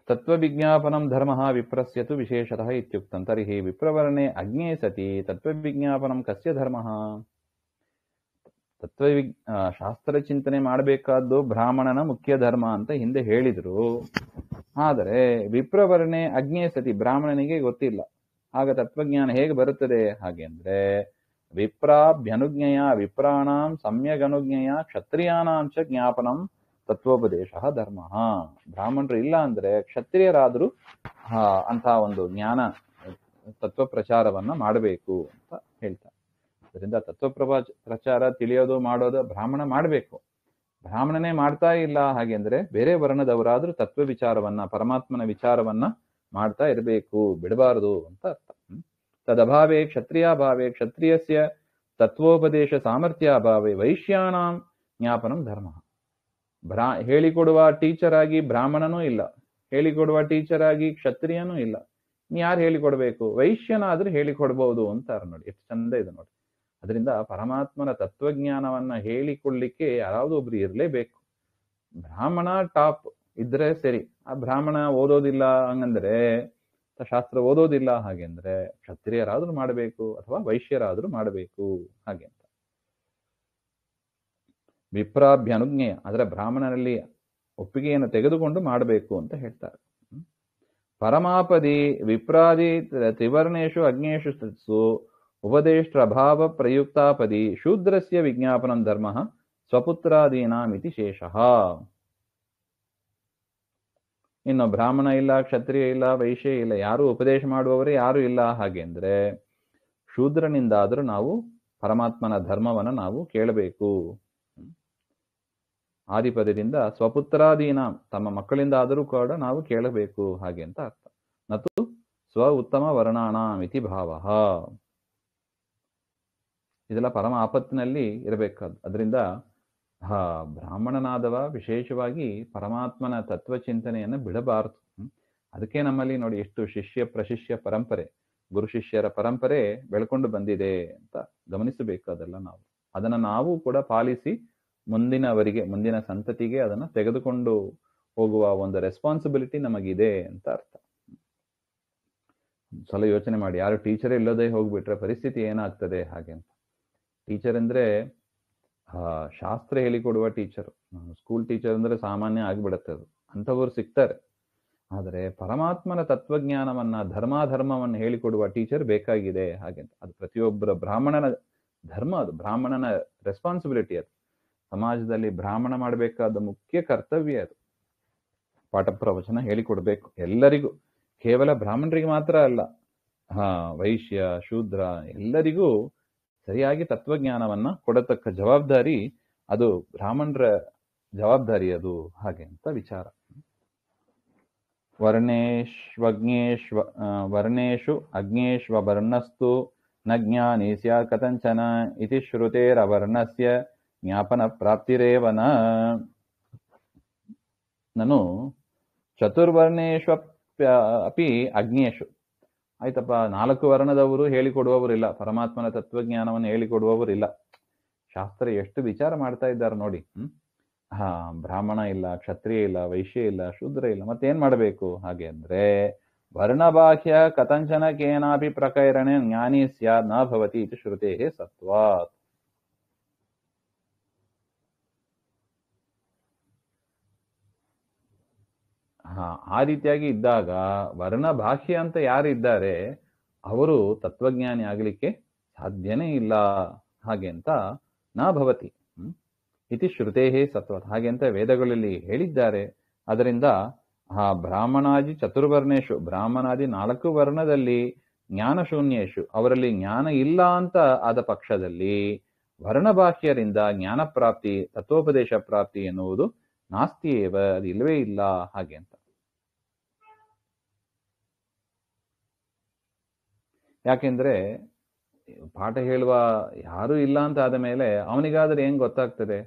ತತ್ವವಿಜ್ಞಾಪನಂ ಧರ್ಮಃ ವಿಪ್ರಸ್ಯತು ವಿಶೇಷತಃ ಇತ್ಯುಕ್ತಂ. ತರ್ಹಿ ವಿಪ್ರವರ್ಣೆ ಅಗ್ನೇ ಸತಿ ತತ್ವವಿಜ್ಞಾಪನಂ ಕಸ್ಯ ಧರ್ಮಃ. ಶಾಸ್ತ್ರ ಚಿಂತನೆ ಮಾಡಬೇಕಾದ್ದು ಬ್ರಾಹ್ಮಣನ ಮುಖ್ಯ ಧರ್ಮ ಅಂತ ಹಿಂದೆ ಹೇಳಿದ್ರು. ಆದರೆ ವಿಪ್ರವರ್ಣೆ ಅಗ್ನೇ ಸತಿ, ಬ್ರಾಹ್ಮಣನಿಗೆ ಗೊತ್ತಿಲ್ಲ, ಆಗ ತತ್ವಜ್ಞಾನ ಹೇಗೆ ಬರುತ್ತದೆ ಹಾಗೆ ಅಂದ್ರೆ ವಿಪ್ರಾಭ್ಯನುಜ್ಞೆಯ ವಿಪ್ರಾಣಾಂ ಸಮ್ಯಗನುಜ್ಞೆಯ ಕ್ಷತ್ರಿಯಾನಾಂ ಚ ಜ್ಞಾಪನಂ ತತ್ವೋಪದೇಶ ಧರ್ಮ. ಬ್ರಾಹ್ಮಣರು ಇಲ್ಲ ಅಂದ್ರೆ ಕ್ಷತ್ರಿಯರಾದರೂ ಅಂತ ಒಂದು ಜ್ಞಾನ ತತ್ವ ಪ್ರಚಾರವನ್ನ ಮಾಡಬೇಕು ಅಂತ ಹೇಳ್ತಾರೆ. ಅದರಿಂದ ತತ್ವ ಪ್ರಚಾರ ತಿಳಿಯೋದು ಮಾಡೋದು ಬ್ರಾಹ್ಮಣ ಮಾಡಬೇಕು. ಬ್ರಾಹ್ಮಣನೇ ಮಾಡ್ತಾ ಇಲ್ಲ ಹಾಗೆ ಅಂದ್ರೆ ಬೇರೆ ವರ್ಣದವರಾದ್ರೂ ತತ್ವ ವಿಚಾರವನ್ನ ಪರಮಾತ್ಮನ ವಿಚಾರವನ್ನ ಮಾಡ್ತಾ ಇರಬೇಕು, ಬಿಡಬಾರದು ಅಂತ ಅರ್ಥ. ತದಭಾವೇ ಕ್ಷತ್ರಿಯಾಭಾವೇ ಕ್ಷತ್ರಿಯಸ್ಯ ತತ್ವೋಪದೇಶ ಸಾಮರ್ಥ್ಯಾಭಾವೇ ವೈಶ್ಯಾನಾಂ ಜ್ಞಾಪನಂ ಧರ್ಮ. ಹೇಳಿಕೊಡುವ ಟೀಚರ್ ಆಗಿ ಬ್ರಾಹ್ಮಣನೂ ಇಲ್ಲ, ಹೇಳಿಕೊಡುವ ಟೀಚರ್ ಆಗಿ ಕ್ಷತ್ರಿಯನೂ ಇಲ್ಲ. ಯಾರು ಹೇಳಿಕೊಡ್ಬೇಕು? ವೈಶ್ಯನಾದ್ರೂ ಹೇಳಿಕೊಡ್ಬಹುದು ಅಂತಾರೆ ನೋಡಿ, ಎಷ್ಟು ಚಂದ ಇದೆ ನೋಡಿ. ಅದರಿಂದ ಪರಮಾತ್ಮನ ತತ್ವಜ್ಞಾನವನ್ನ ಹೇಳಿಕೊಳ್ಳಿಕ್ಕೆ ಯಾರಾದ್ರೂ ಒಬ್ರು ಇರಲೇಬೇಕು. ಬ್ರಾಹ್ಮಣ ಟಾಪ್ ಇದ್ರೆ ಸರಿ, ಆ ಬ್ರಾಹ್ಮಣ ಓದೋದಿಲ್ಲ ಹಂಗಂದ್ರೆ, ಶಾಸ್ತ್ರ ಓದೋದಿಲ್ಲ ಹಾಗೆ ಅಂದ್ರೆ ಕ್ಷತ್ರಿಯರಾದ್ರೂ ಮಾಡಬೇಕು ಅಥವಾ ವೈಶ್ಯರಾದ್ರೂ ಮಾಡಬೇಕು ಹಾಗೆ ಅಂತ. ವಿಪ್ರಾಭ್ಯನುಜ್ಞೆಯ ಅಂದ್ರೆ ಬ್ರಾಹ್ಮಣನಲ್ಲಿ ಒಪ್ಪಿಗೆಯನ್ನು ತೆಗೆದುಕೊಂಡು ಮಾಡಬೇಕು ಅಂತ ಹೇಳ್ತಾರೆ. ಪರಮಾಪದಿ ವಿಪ್ರಾದಿ ತ್ರಿವರ್ಣೇಶು ಅಗ್ನೇಶು ಉಪದೇಷ್ಟ್ರಭಾವ ಪ್ರಯುಕ್ತಾಪದಿ ಶೂದ್ರಸ್ಯ ವಿಜ್ಞಾಪನಂ ಧರ್ಮ ಸ್ವಪುತ್ರಾದೀನಾಮಿತಿ ಶೇಷಃ. ಇನ್ನು ಬ್ರಾಹ್ಮಣ ಇಲ್ಲ, ಕ್ಷತ್ರಿಯ ಇಲ್ಲ, ವೈಶ್ಯ ಇಲ್ಲ, ಯಾರು ಉಪದೇಶ ಮಾಡುವವರೇ ಯಾರು ಇಲ್ಲ ಹಾಗೆ ಅಂದ್ರೆ ಶೂದ್ರನಿಂದಾದರೂ ನಾವು ಪರಮಾತ್ಮನ ಧರ್ಮವನ್ನು ನಾವು ಕೇಳಬೇಕು. ಆದಿಪದದಿಂದ ಸ್ವಪುತ್ರಾದೀನ ತಮ್ಮ ಮಕ್ಕಳಿಂದ ಆದರೂ ಕೂಡ ನಾವು ಕೇಳಬೇಕು ಹಾಗೆ ಅಂತ ಅರ್ಥ. ನತು ಸ್ವ ಉತ್ತಮ ವರ್ಣಾಣಾಮಿತಿ ಭಾವ. ಇದೆಲ್ಲ ಪರಮ ಆಪತ್ತಿನಲ್ಲಿ ಇರಬೇಕಾದ್ದು. ಅದರಿಂದ ಬ್ರಾಹ್ಮಣನಾದವ ವಿಶೇಷವಾಗಿ ಪರಮಾತ್ಮನ ತತ್ವಚಿಂತನೆಯನ್ನು ಬಿಡಬಾರದು. ಅದಕ್ಕೆ ನಮ್ಮಲ್ಲಿ ನೋಡಿ ಎಷ್ಟು ಶಿಷ್ಯ ಪ್ರಶಿಷ್ಯ ಪರಂಪರೆ, ಗುರು ಶಿಷ್ಯರ ಪರಂಪರೆ ಬೆಳ್ಕೊಂಡು ಬಂದಿದೆ ಅಂತ ಗಮನಿಸಬೇಕು. ಅದನ್ನ ನಾವು ಕೂಡ ಪಾಲಿಸಿ ಮುಂದಿನವರಿಗೆ, ಮುಂದಿನ ಸಂತತಿಗೆ ಅದನ್ನ ತೆಗೆದುಕೊಂಡು ಹೋಗುವ ಒಂದು ರೆಸ್ಪಾನ್ಸಿಬಿಲಿಟಿ ನಮಗಿದೆ ಅಂತ ಅರ್ಥ. ಸಲ ಯೋಚನೆ ಮಾಡಿ, ಯಾರು ಟೀಚರೇ ಇಲ್ಲದೆ ಹೋಗ್ಬಿಟ್ರೆ ಪರಿಸ್ಥಿತಿ ಏನಾಗ್ತದೆ ಹಾಗೆ ಅಂತ. ಟೀಚರ್ ಅಂದ್ರೆ ಶಾಸ್ತ್ರ ಹೇಳಿಕೊಡುವ ಟೀಚರ್, ಸ್ಕೂಲ್ ಟೀಚರ್ ಅಂದ್ರೆ ಸಾಮಾನ್ಯ ಆಗಿಬಿಡತ್ತೆ, ಅದು ಅಂಥವ್ರು ಸಿಗ್ತಾರೆ. ಆದರೆ ಪರಮಾತ್ಮನ ತತ್ವಜ್ಞಾನವನ್ನ ಧರ್ಮಾಧರ್ಮವನ್ನು ಹೇಳಿಕೊಡುವ ಟೀಚರ್ ಬೇಕಾಗಿದೆ ಹಾಗೆ ಅಂತ. ಅದು ಪ್ರತಿಯೊಬ್ಬರ ಬ್ರಾಹ್ಮಣನ ಧರ್ಮ, ಅದು ಬ್ರಾಹ್ಮಣನ ರೆಸ್ಪಾನ್ಸಿಬಿಲಿಟಿ. ಅದು ಸಮಾಜದಲ್ಲಿ ಬ್ರಾಹ್ಮಣ ಮಾಡಬೇಕಾದ ಮುಖ್ಯ ಕರ್ತವ್ಯ. ಅದು ಪಾಠ ಪ್ರವಚನ ಹೇಳಿಕೊಡ್ಬೇಕು ಎಲ್ಲರಿಗೂ, ಕೇವಲ ಬ್ರಾಹ್ಮಣರಿಗೆ ಮಾತ್ರ ಅಲ್ಲ, ವೈಶ್ಯ ಶೂದ್ರ ಎಲ್ಲರಿಗೂ ಸರಿಯಾಗಿ ತತ್ವಜ್ಞಾನವನ್ನ ಕೊಡತಕ್ಕ ಜವಾಬ್ದಾರಿ ಅದು ಬ್ರಾಹ್ಮಣರ ಜವಾಬ್ದಾರಿ ಅದು ಹಾಗೆ ಅಂತ ವಿಚಾರ. ವರ್ಣೇಶು ಅಗ್ನೇಶ್ವ ವರ್ಣಸ್ತು ನ ಜ್ಞಾನಿ ಸ್ಯಾತ್ ಕಥಂಚನ ಇತಿ ಶ್ರುತೇರವರ್ಣಸ್ಯ ಜ್ಞಾಪನ ಪ್ರಾಪ್ತಿರೇವನ. ನಾನು ಚತುರ್ವರ್ಣೇಶು ಅಪಿ ಅಗ್ನೇಶು, ಆಯ್ತಪ್ಪ, 4 ವರ್ಣದವರು ಹೇಳಿಕೊಡುವವರಿಲ್ಲ, ಪರಮಾತ್ಮನ ತತ್ವಜ್ಞಾನವನ್ನು ಹೇಳಿಕೊಡುವವರಿಲ್ಲ. ಶಾಸ್ತ್ರ ಎಷ್ಟು ವಿಚಾರ ಮಾಡ್ತಾ ಇದ್ದಾರೆ ನೋಡಿ. ಬ್ರಾಹ್ಮಣ ಇಲ್ಲ, ಕ್ಷತ್ರಿಯ ಇಲ್ಲ, ವೈಶ್ಯ ಇಲ್ಲ, ಶೂದ್ರ ಇಲ್ಲ, ಮತ್ತೇನ್ ಮಾಡಬೇಕು ಹಾಗೆ ಅಂದ್ರೆ ವರ್ಣಬಾಹ್ಯ ಕಥಂಚನ ಕೇನಾಪಿ ಪ್ರಕೈರಣೆ ಜ್ಞಾನಿ ಸ್ಯಾತ್ ನ ಭವತಿ ಇತಿ ಶ್ರುತೇ ಸತ್ವಾತ್. ಆ ರೀತಿಯಾಗಿ ಇದ್ದಾಗ ವರ್ಣಬಾಹ್ಯ ಅಂತ ಯಾರು ಇದ್ದಾರೆ ಅವರು ತತ್ವಜ್ಞಾನಿ ಆಗ್ಲಿಕ್ಕೆ ಸಾಧ್ಯನೇ ಇಲ್ಲ ಹಾಗೆ ಅಂತ ನ ಭವತಿ ಇತಿ ಶ್ರುತೇ ಸತ್ವತ್, ಹಾಗೆ ಅಂತ ವೇದಗಳಲ್ಲಿ ಹೇಳಿದ್ದಾರೆ. ಅದರಿಂದ ಬ್ರಾಹ್ಮಣಾದಿ ಚತುರ್ವರ್ಣೇಶು, ಬ್ರಾಹ್ಮಣಾದಿ 4 ವರ್ಣದಲ್ಲಿ ಜ್ಞಾನಶೂನ್ಯೇಶು, ಅವರಲ್ಲಿ ಜ್ಞಾನ ಇಲ್ಲ ಅಂತ ಆದ ಪಕ್ಷದಲ್ಲಿ ವರ್ಣಬಾಹ್ಯರಿಂದ ಜ್ಞಾನ ಪ್ರಾಪ್ತಿ, ತತ್ವೋಪದೇಶ ಪ್ರಾಪ್ತಿ ಎನ್ನುವುದು ನಾಸ್ತಿಯೇವ, ಅದು ಇಲ್ಲವೇ ಇಲ್ಲ ಹಾಗೆ ಅಂತ. ಯಾಕೆಂದ್ರೆ ಪಾಠ ಹೇಳುವ ಯಾರೂ ಇಲ್ಲ ಅಂತ ಆದ ಮೇಲೆ ಅವನಿಗಾದ್ರೆ ಹೆಂಗ್ ಗೊತ್ತಾಗ್ತದೆ?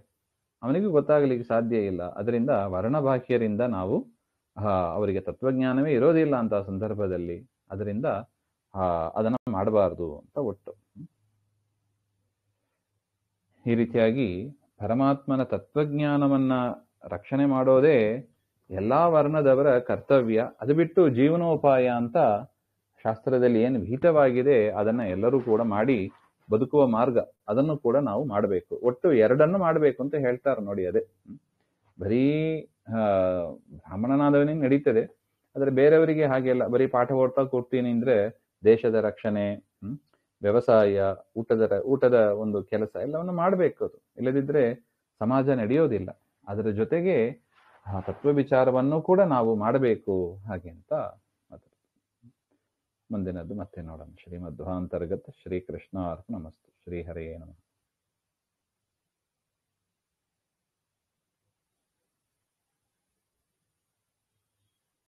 ಅವನಿಗೂ ಗೊತ್ತಾಗ್ಲಿಕ್ಕೆ ಸಾಧ್ಯ ಇಲ್ಲ. ಅದರಿಂದ ವರ್ಣಬಾಹ್ಯರಿಂದ ನಾವು ಅವರಿಗೆ ತತ್ವಜ್ಞಾನವೇ ಇರೋದಿಲ್ಲ ಅಂತ ಸಂದರ್ಭದಲ್ಲಿ, ಅದರಿಂದ ಅದನ್ನ ಮಾಡಬಾರ್ದು ಅಂತ ಒಟ್ಟು. ಈ ರೀತಿಯಾಗಿ ಪರಮಾತ್ಮನ ತತ್ವಜ್ಞಾನವನ್ನ ರಕ್ಷಣೆ ಮಾಡೋದೇ ಎಲ್ಲಾ ವರ್ಣದವರ ಕರ್ತವ್ಯ. ಅದು ಬಿಟ್ಟು ಜೀವನೋಪಾಯ ಅಂತ ಶಾಸ್ತ್ರದಲ್ಲಿ ಏನು ವಿಹಿತವಾಗಿದೆ ಅದನ್ನ ಎಲ್ಲರೂ ಕೂಡ ಮಾಡಿ ಬದುಕುವ ಮಾರ್ಗ, ಅದನ್ನು ಕೂಡ ನಾವು ಮಾಡಬೇಕು. ಒಟ್ಟು 2 ಮಾಡಬೇಕು ಅಂತ ಹೇಳ್ತಾರೆ ನೋಡಿ. ಅದೇ ಬರೀ ಬ್ರಾಹ್ಮಣನಾದವನಿಗೆ ನಡೀತದೆ, ಆದ್ರೆ ಬೇರೆಯವರಿಗೆ ಹಾಗೆ ಅಲ್ಲ. ಬರೀ ಪಾಠ ಓಡ್ತಾ ಕೂರ್ತೀನಿ ಅಂದ್ರೆ ದೇಶದ ರಕ್ಷಣೆ, ವ್ಯವಸಾಯ, ಊಟದ ಒಂದು ಕೆಲಸ ಎಲ್ಲವನ್ನು ಮಾಡಬೇಕು. ಅದು ಇಲ್ಲದಿದ್ರೆ ಸಮಾಜ ನಡೆಯೋದಿಲ್ಲ. ಅದರ ಜೊತೆಗೆ ಆ ತತ್ವ ವಿಚಾರವನ್ನು ಕೂಡ ನಾವು ಮಾಡಬೇಕು ಹಾಗೆ ಅಂತ ಮುಂದಿನದ್ದು ಮತ್ತೆ ನೋಡೋಣ. ಶ್ರೀಮಧ್ವಾಂತರ್ಗತ ಶ್ರೀಕೃಷ್ಣ ಅರ್ಪಣಮಸ್ತು. ಶ್ರೀ ಹರೇ ನಮಃ.